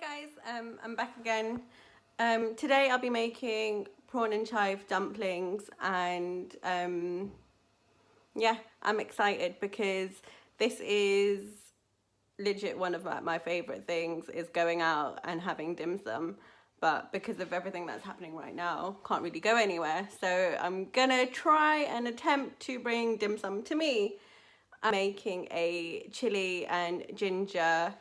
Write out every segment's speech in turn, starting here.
Guys, I'm back again. Today I'll be making prawn and chive dumplings, and yeah, I'm excited because this is legit one of my favorite things, is going out and having dim sum, but because of everything that's happening right now, can't really go anywhere. So I'm gonna try and attempt to bring dim sum to me. I'm making a chili and ginger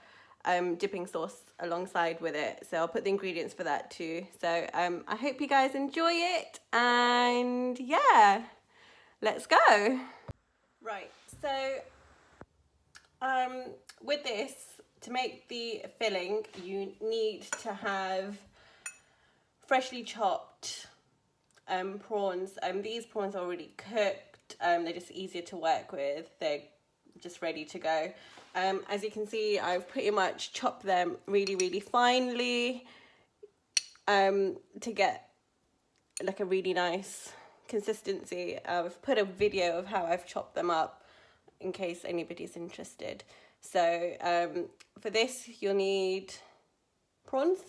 dipping sauce alongside with it, so I'll put the ingredients for that too. So I hope you guys enjoy it, and yeah, let's go. Right, so with this, to make the filling, you need to have freshly chopped prawns. These prawns are already cooked. They're just easier to work with. They're just ready to go. As you can see, I've pretty much chopped them really finely to get like a really nice consistency. I've put a video of how I've chopped them up in case anybody's interested. So for this, you'll need prawns.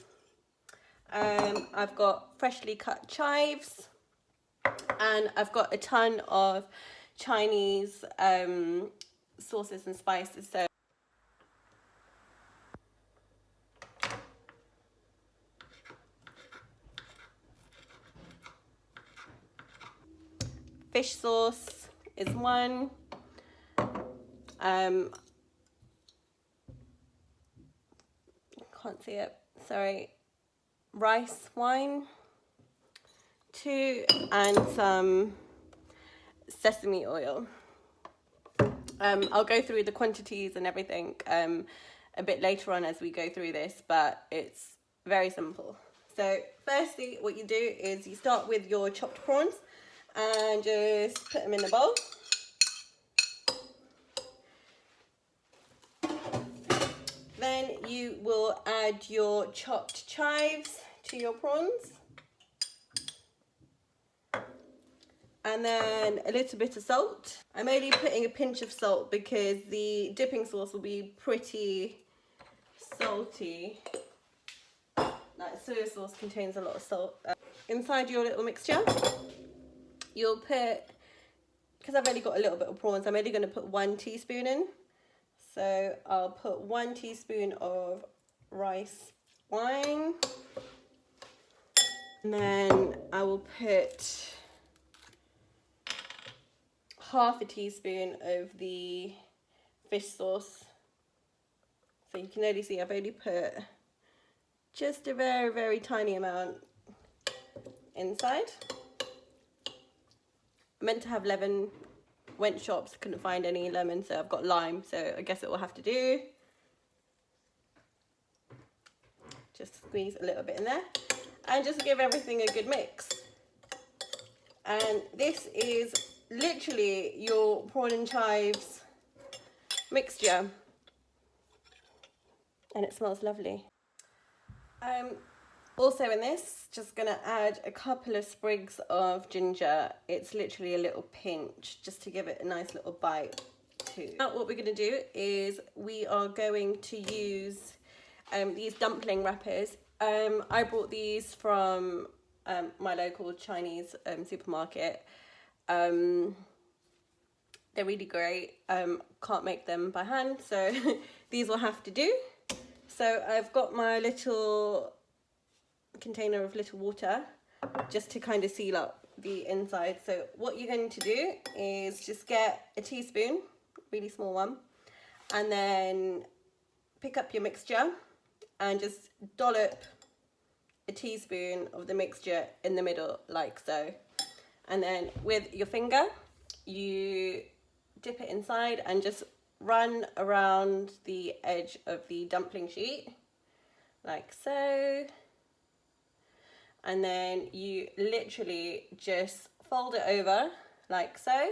I've got freshly cut chives, and I've got a ton of Chinese sauces and spices. So fish sauce is one. Can't see it, sorry. Rice wine, 2, and some sesame oil. I'll go through the quantities and everything a bit later on as we go through this, but it's very simple. So firstly, what you do is you start with your chopped prawns and just put them in the bowl. Then you will add your chopped chives to your prawns, and then a little bit of salt. I'm only putting a pinch of salt because the dipping sauce will be pretty salty. Like soy sauce contains a lot of salt. Inside your little mixture, you'll put, because I've only got a little bit of prawns, I'm only going to put 1 teaspoon in. So I'll put 1 teaspoon of rice wine, and then I will put half a teaspoon of the fish sauce. So you can only see I've only put just a very tiny amount inside. I meant to have lemon, went shops, couldn't find any lemon, so I've got lime, so I guess it will have to do. Just squeeze a little bit in there and just give everything a good mix. And this is literally your prawn and chives mixture, and it smells lovely. Also in this, just gonna add a couple of sprigs of ginger. It's literally a little pinch just to give it a nice little bite too. Now what we're gonna do is we are going to use these dumpling wrappers. I bought these from my local Chinese supermarket. They're really great. Can't make them by hand, so these will have to do. So I've got my little container of little water just to kind of seal up the inside. So what you're going to do is just get a teaspoon, really small one, and then pick up your mixture and just dollop a teaspoon of the mixture in the middle like so. And then with your finger you dip it inside and just run around the edge of the dumpling sheet like so. And then you literally just fold it over like so,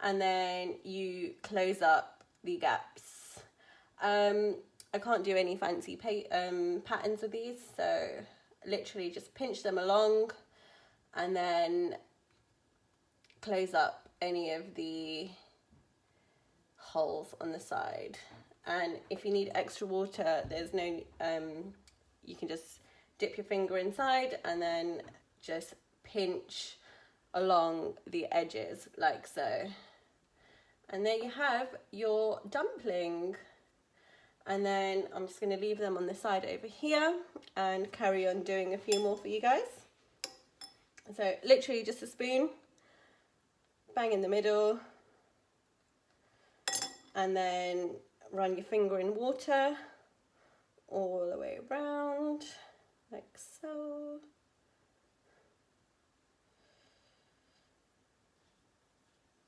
and then you close up the gaps. I can't do any fancy patterns with these, so literally just pinch them along and then close up any of the holes on the side, And if you need extra water, there's no, you can just dip your finger inside and then just pinch along the edges like so. And there you have your dumpling. And then I'm just going to leave them on the side over here and carry on doing a few more for you guys. So literally just a spoon, bang in the middle, and then run your finger in water all the way around like so.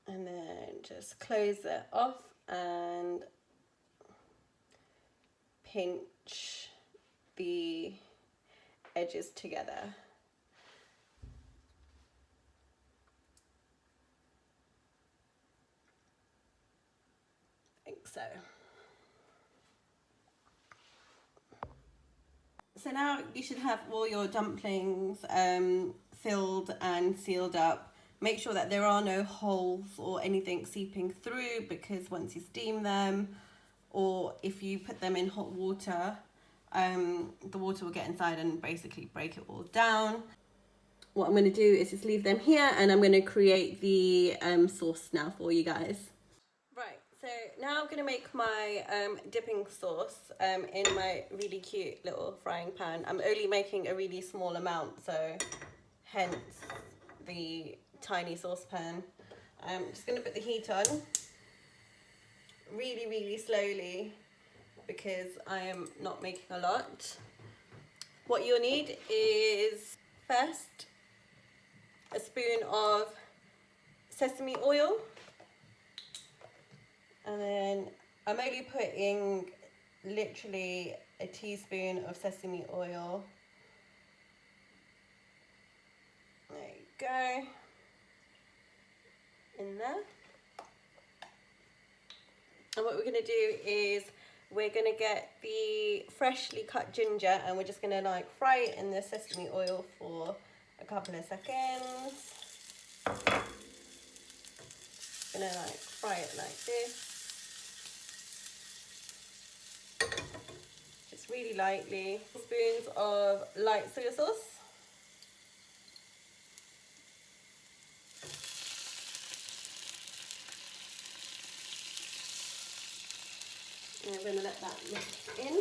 And then just close it off and pinch the edges together. Like so. So now you should have all your dumplings filled and sealed up. Make sure that there are no holes or anything seeping through, because once you steam them, or if you put them in hot water, the water will get inside and basically break it all down. What I'm going to do is just leave them here, and I'm going to create the sauce now for you guys. Right, so now I'm going to make my dipping sauce in my really cute little frying pan. I'm only making a really small amount, so hence the tiny saucepan. I'm just going to put the heat on really slowly because I am not making a lot. What you'll need is first a spoon of sesame oil, and then I'm only putting literally a teaspoon of sesame oil. There you go, in there. And what we're going to do is we're going to get the freshly cut ginger, and we're just going to like fry it in the sesame oil for a couple of seconds. Going to like fry it like this, just really lightly. Spoons of light soy sauce. And we're going to let that mix in,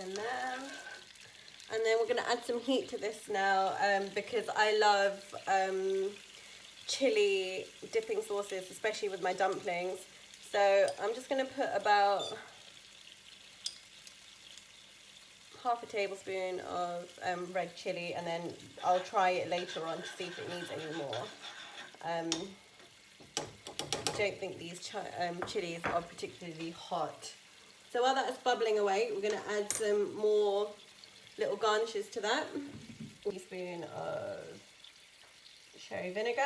and then we're going to add some heat to this now, because I love chili dipping sauces, especially with my dumplings. So I'm just going to put about half a tablespoon of red chili, and then I'll try it later on to see if it needs any more. I don't think these chilies are particularly hot. So while that's bubbling away, we're going to add some more little garnishes to that. A teaspoon of sherry vinegar.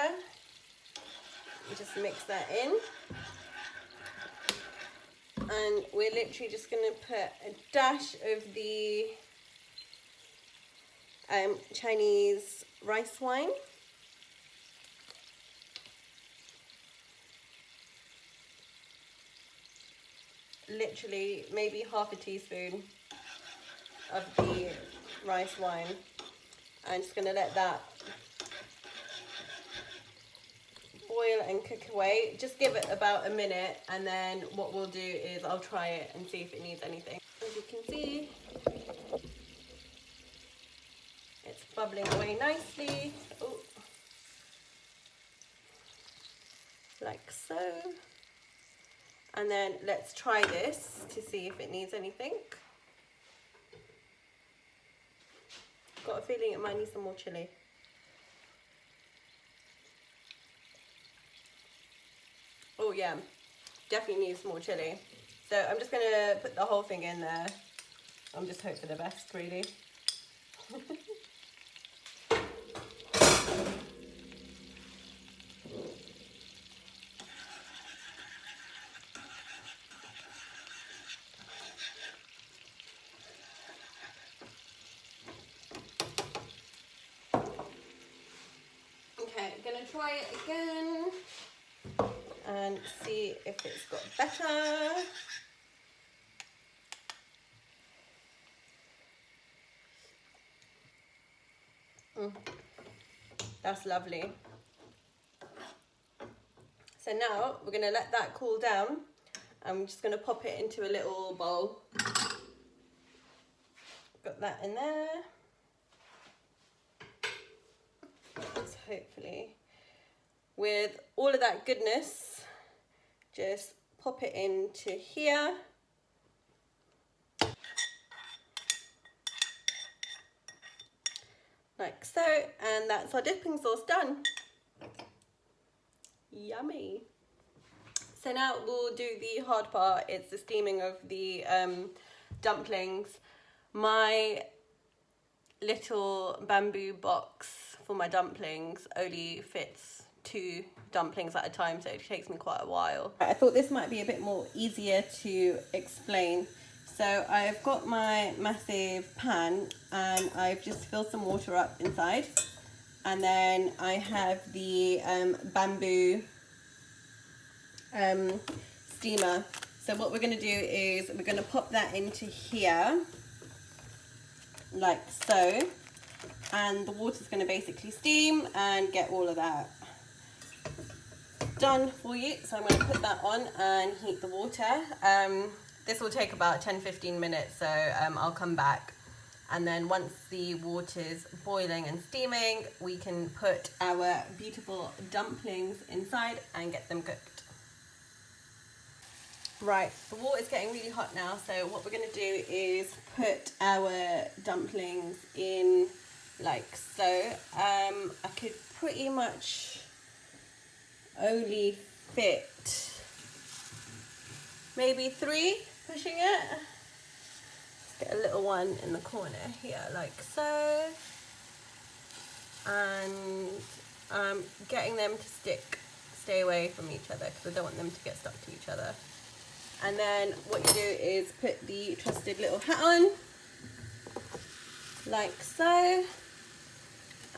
And just mix that in. And we're literally just going to put a dash of the Chinese rice wine. Literally maybe half a teaspoon of the rice wine. I'm just going to let that boil and cook away. Just give it about a minute, and then what we'll do is I'll try it and see if it needs anything. As you can see, it's bubbling away nicely. Oh, like so. And then let's try this to see if it needs anything. Got a feeling it might need some more chili. Oh yeah, definitely needs more chili. So I'm just gonna put the whole thing in there. I'm just hoping for the best, really. Okay, I'm gonna try it again and see if it's got better. That's lovely. So now we're going to let that cool down. I'm just going to pop it into a little bowl. Got that in there. Let's hopefully, with all of that goodness, just pop it into here. Like so, and that's our dipping sauce done. Yummy. So now we'll do the hard part. It's the steaming of the dumplings. My little bamboo box for my dumplings only fits 2 dumplings at a time, so it takes me quite a while. I thought this might be a bit more easier to explain. So I've got my massive pan and I've just filled some water up inside, and then I have the bamboo steamer. So what we're going to do is we're going to pop that into here like so, and the water's going to basically steam and get all of that done for you. So I'm going to put that on and heat the water. This will take about 10-15 minutes, so I'll come back, and then once the water's boiling and steaming, we can put our beautiful dumplings inside and get them cooked. Right, the water's getting really hot now, so what we're going to do is put our dumplings in like so. I could pretty much only fit maybe 3, pushing it. Let's get a little one in the corner here like so, and getting them to stay away from each other because I don't want them to get stuck to each other. And then what you do is put the trusted little hat on like so,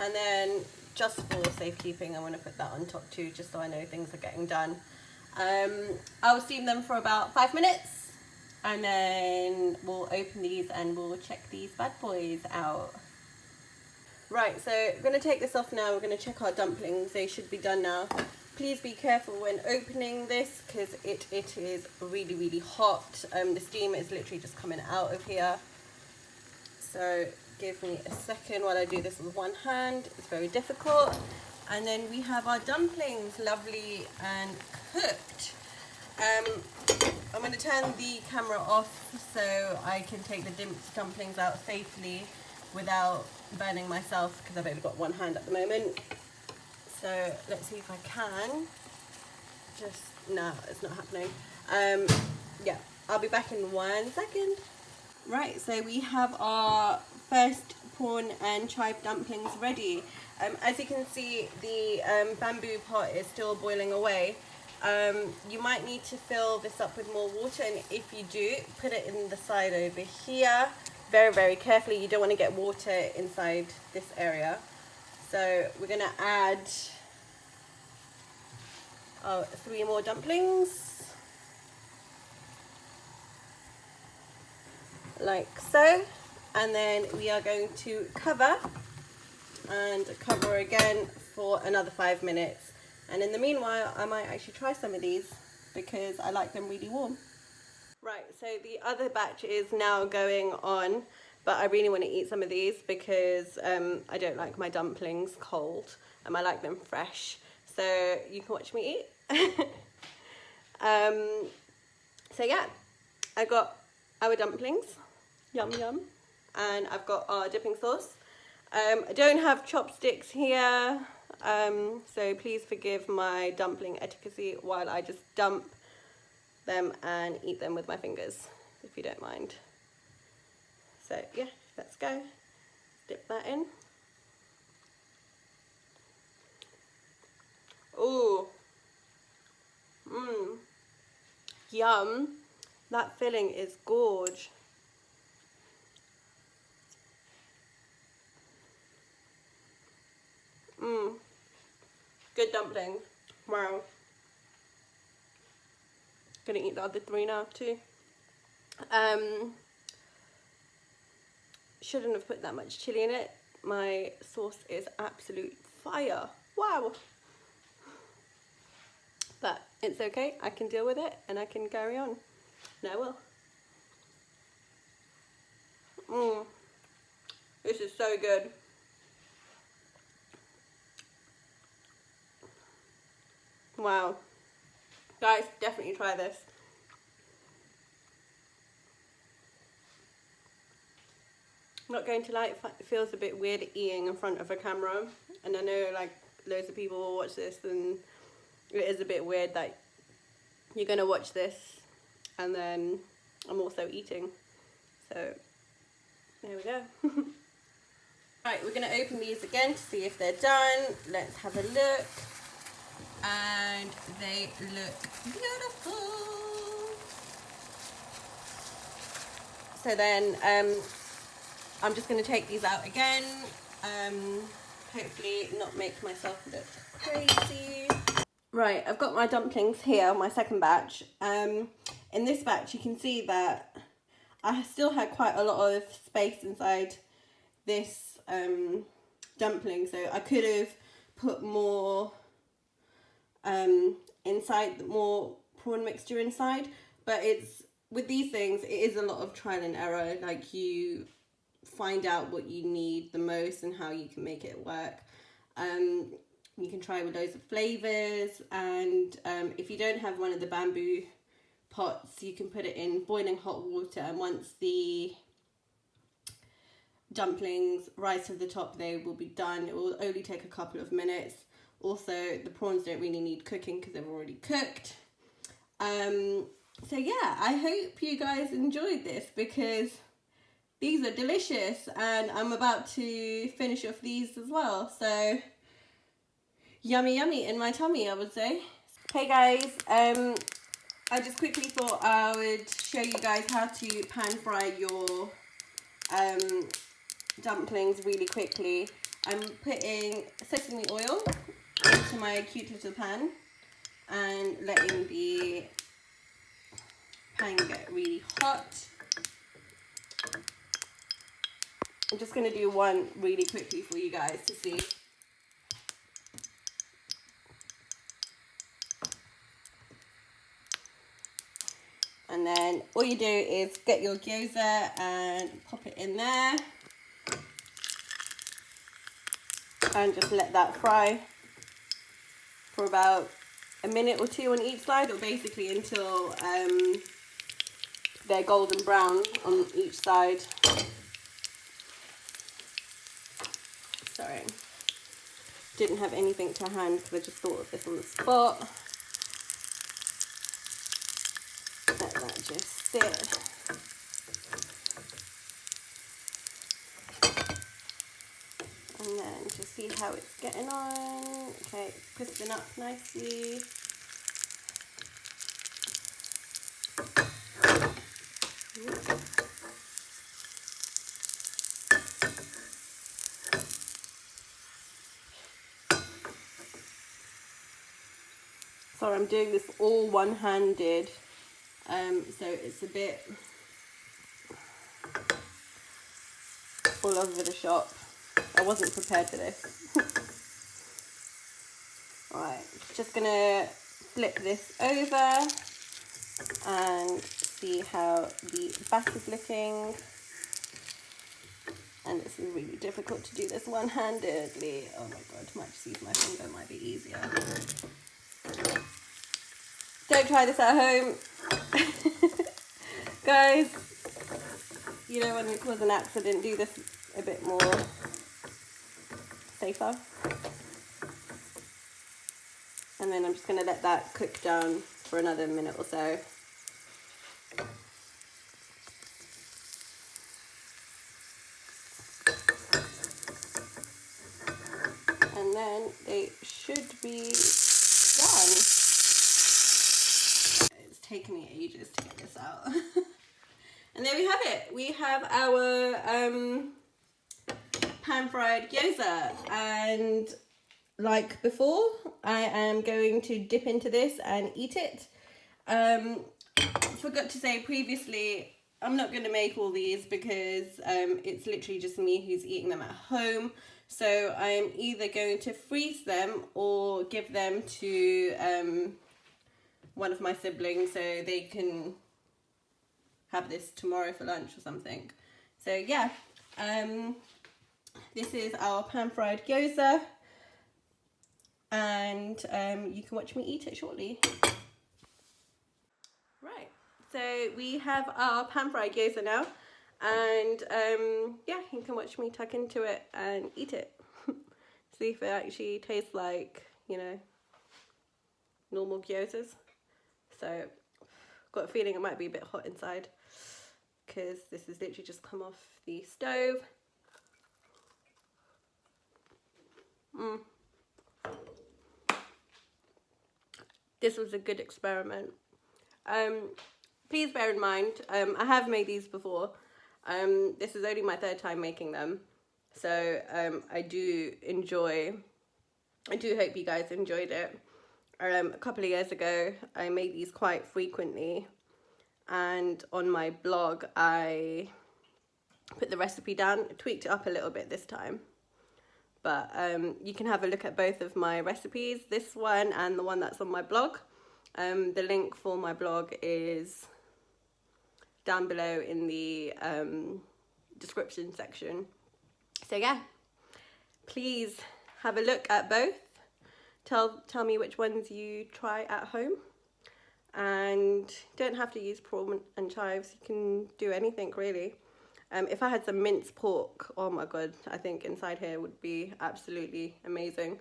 and then just for safekeeping I'm going to put that on top too, just so I know things are getting done. I'll steam them for about 5 minutes, and then we'll open these and we'll check these bad boys out. Right, so we're going to take this off now. We're going to check our dumplings. They should be done now. Please be careful when opening this because it is really, really hot. The steam is literally just coming out of here. So give me a second while I do this with one hand. It's very difficult. And then we have our dumplings, lovely and cooked. I'm going to turn the camera off so I can take the dumplings out safely without burning myself because I've only got one hand at the moment. So let's see if I can. No, it's not happening. Yeah, I'll be back in 1 second. Right, so we have our first prawn and chive dumplings ready. As you can see, the bamboo pot is still boiling away. You might need to fill this up with more water, and if you do, put it in the side over here. Very, very carefully. You don't want to get water inside this area. So we're going to add 3 more dumplings, like so, and then we are going to cover and cover again for another 5 minutes. And in the meanwhile, I might actually try some of these because I like them really warm. Right, so the other batch is now going on, but I really want to eat some of these because I don't like my dumplings cold, and I like them fresh. So you can watch me eat. So yeah, I got our dumplings, yum yum, and I've got our dipping sauce. I don't have chopsticks here, so please forgive my dumpling etiquette while I just dump them and eat them with my fingers, if you don't mind. So yeah, let's go. Dip that in. Ooh, yum. That filling is gorge. Good dumpling. Wow. Gonna eat the other 3 now too. Shouldn't have put that much chili in it. my sauce is absolute fire. Wow. But it's okay, I can deal with it and I can carry on. And I will. This is so good. Wow. Guys, definitely try this. I'm not going to lie, it feels a bit weird eating in front of a camera. And I know like loads of people will watch this and it is a bit weird that you're going to watch this and then I'm also eating. So there we go. Right, we're going to open these again to see if they're done. Let's have a look. And they look beautiful. So then I'm just going to take these out again. Hopefully not make myself look crazy. Right, I've got my dumplings here, my second batch. In this batch you can see that I still had quite a lot of space inside this dumpling, so I could have put more inside, more prawn mixture inside, but it's with these things it is a lot of trial and error. Like, you find out what you need the most and how you can make it work. You can try with loads of flavors, and if you don't have one of the bamboo pots, you can put it in boiling hot water, and once the dumplings rise to the top, they will be done. It will only take a couple of minutes. Also, the prawns don't really need cooking because they've already cooked. So yeah, I hope you guys enjoyed this because these are delicious and I'm about to finish off these as well. So yummy yummy in my tummy, I would say. Hey guys, I just quickly thought I would show you guys how to pan fry your dumplings really quickly. I'm putting sesame oil into my cute little pan and letting the pan get really hot. I'm just going to do one really quickly for you guys to see. And then all you do is get your gyoza and pop it in there. And just let that fry for about a minute or two on each side, or basically until they're golden brown on each side. Sorry, didn't have anything to hand because I just thought of this on the spot. Let that just sit. And then just see how it's getting on. Okay, it's crisping up nicely. Sorry, I'm doing this all one-handed, so it's a bit all over the shop. I wasn't prepared for this. Alright, just gonna flip this over and see how the back is looking. And this is really difficult to do this one-handedly. Oh my god, might just use my finger, might be easier. Don't try this at home. Guys, you know when you cause an accident, do this a bit more safer. And then I'm just going to let that cook down for another minute or so. And then they should be done. It's taken me ages to get this out. And there we have it. We have our pan-fried gyoza, and like before, I am going to dip into this and eat it. Forgot to say previously, I'm not going to make all these because it's literally just me who's eating them at home. So I'm either going to freeze them or give them to one of my siblings so they can have this tomorrow for lunch or something. So yeah, this is our pan-fried gyoza, and you can watch me eat it shortly. Right, so we have our pan-fried gyoza now, and yeah, you can watch me tuck into it and eat it. See if it actually tastes like, you know, normal gyozas. So, got a feeling it might be a bit hot inside because this has literally just come off the stove. This was a good experiment. Please bear in mind, I have made these before. This is only my third time making them. So I do hope you guys enjoyed it. A couple of years ago, I made these quite frequently. And on my blog, I put the recipe down, tweaked it up a little bit this time. But you can have a look at both of my recipes, this one and the one that's on my blog. The link for my blog is down below in the description section. So yeah, please have a look at both. Tell me which ones you try at home. And don't have to use prawn and chives, you can do anything really. If I had some minced pork, oh my god, I think inside here would be absolutely amazing.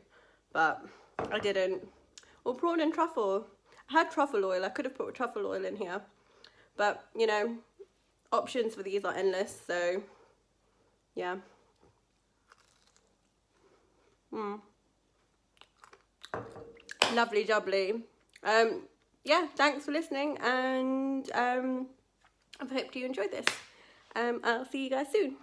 But I didn't. Or prawn and truffle. I had truffle oil, I could have put truffle oil in here. But, you know, options for these are endless, so yeah. Lovely jubbly. Yeah, thanks for listening, and I hope you enjoyed this. I'll see you guys soon.